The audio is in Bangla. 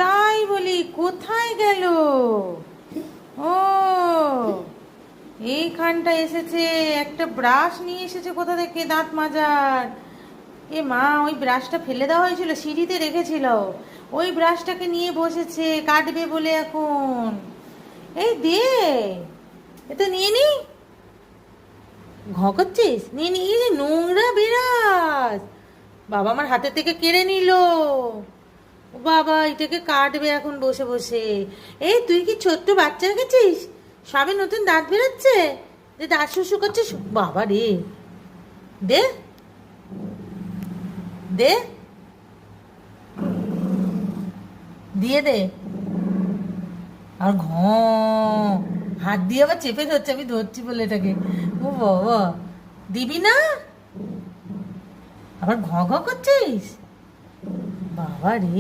তাই বলি, কোথায় গেল? ও, এইখানটা এসেছে। একটা ব্রাশ নিয়ে এসেছে কোথা থেকে, দাঁত মাজার। এ মা, ওই ব্রাশটা ফেলে দেওয়া হয়েছিল, সিঁড়িতে রেখেছিল। ওই ব্রাশটাকে নিয়ে বসেছে, কাটবে বলে এখন। এই দে, এটা নিয়ে নি। ঘ করছিস? নিয়ে নি। এই যে নোংরা বিরাট, বাবা আমার হাতে থেকে কেড়ে নিল। ও বাবা, এটাকে কাটবে এখন বসে বসে। এই তুই কি ছোট্ট বাচ্চা গেছিস? সবে নতুন দাঁত বেরোচ্ছে, যে দাঁত শুশু করছিস? বাবা রে, দে দে, দিয়ে দে। আর হাত দিয়ে আবার চেপে ধরছে, আমি ধরছি বলে এটাকে। ও বাবা, দিবি না? আবার ঘ ঘ করছিস? বাবা রে।